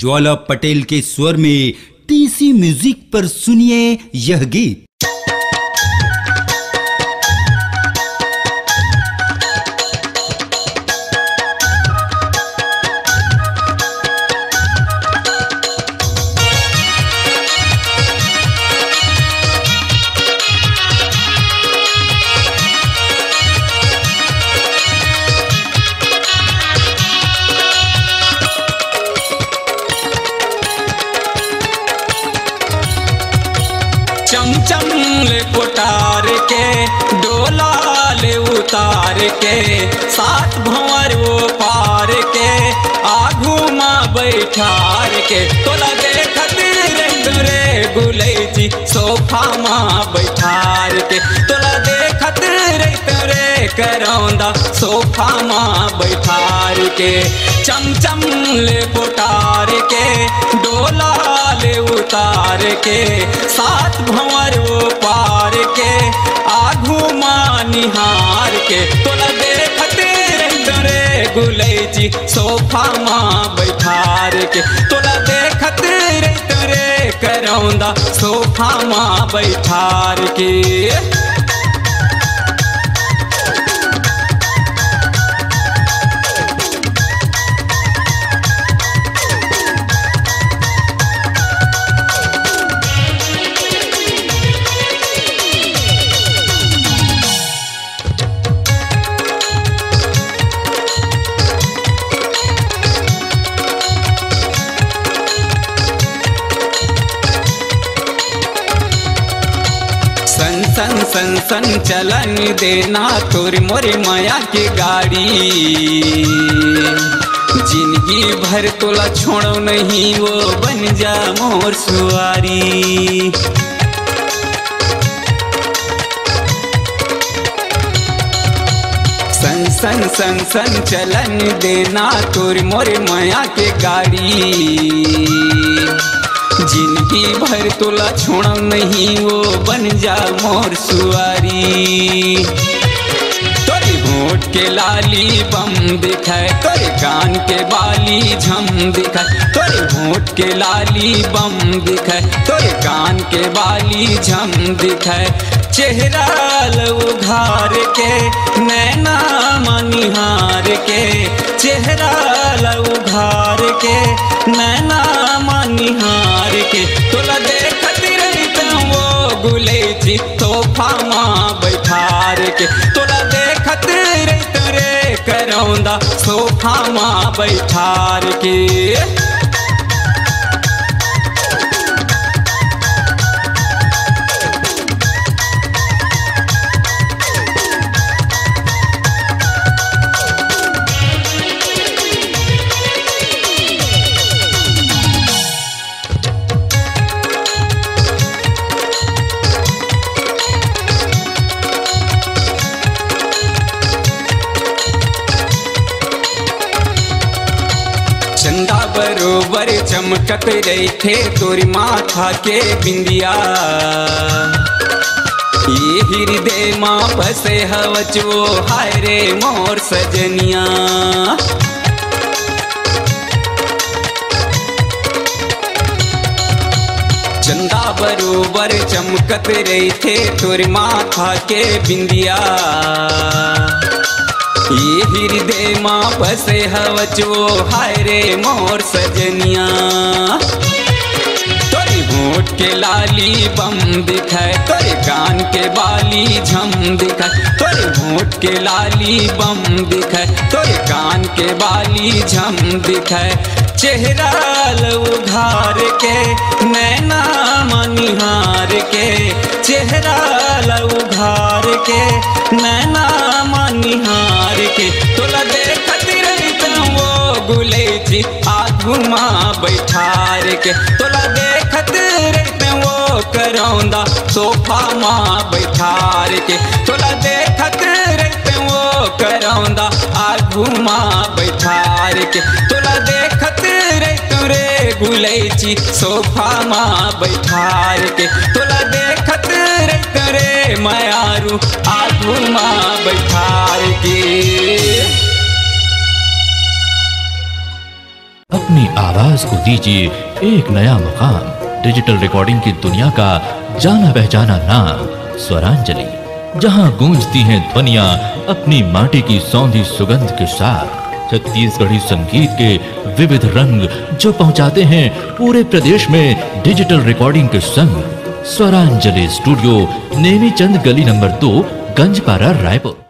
ज्वाला पटेल के स्वर में टीसी म्यूजिक पर सुनिए यह गीत। चमचम ले कोटार के डोला ले उतार के सात भंवर वो पार के आगू माँ बैठार के तोला देखत रे गुलैची सोफा माँ बैठार के तोला देखत रे करौंदा सोफा माँ बैठार के चमचम ले कोटार के डोला ले उतार के सात भंवर वो पार के आगू माँ निहार के तोला देखत रे गुलैची सोफा माँ बैठार के तोला देखत रे करौंदा सोफा माँ बैठार के। सन सन सन चलन देना तोरी मोरी माया की गाड़ी, जिंदगी भर तोला छोड़ो नहीं वो बन जा मोर सुआरी। सन सन सन सन चलन देना तोरी मोरी माया की गाड़ी, जिंदगी भर तोला छोड़ नहीं वो बन जा मोर सुआरी। तोरी होठ के लाली बम दिखाए तोरे कान के बाली झम दिखाए, तोरे होठ के लाली बम दिखाए तोरे कान के बाली झम दिखाए। चेहरा उघार के नैना मनिहार के, चेहरा उघार के नैना मनिहार के तोला देखत रहता वो गुलैची सोफा माँ बैठार के तोला देखत रहता रे करौंदा सोफा माँ बैठार के। चंदा बरोबर चमकत रही थे तोरी माथा के बिंदिया, ये हृदय माँ बसे हवच वो हाय रे मोर सजनिया। चंदा बरोबर चमकत रही थे तोरी माथा के बिंदिया, ये हृदय माँ बसे हवच वो हाय रे मोर सजनिया। तोरी होठ के लाली बम दिखाए तोरे कान के बाली झम दिखाए, तोरे होठ के लाली बम दिखाए तोरे कान के बाली झम दिखाए। चेहरा उघार के नैना मनिहार के, चेहरा उघार के नैना मनिहार के तोला देखत रहता वो गुलैची आगू माँ बैठार के तोला देखत रहता वो करौंदा सोफा माँ बैठार के तोला देखत रहता वो करौंदा आगू माँ बैठार के तोला देखत रहता रे गुलैची सोफा माँ बैठार के तोला देखत रहता रे मायारू आगू माँ बैठार के। अपनी आवाज को दीजिए एक नया मुकाम। डिजिटल रिकॉर्डिंग की दुनिया का जाना पहचाना नाम स्वरांजलि, जहां गूंजती हैं ध्वनियां अपनी माटी की सौंधी सुगंध के साथ। छत्तीसगढ़ी संगीत के विविध रंग जो पहुंचाते हैं पूरे प्रदेश में डिजिटल रिकॉर्डिंग के संग। स्वरांजलि स्टूडियो, नेमीचंद गली नंबर 2, गंजपारा, रायपुर।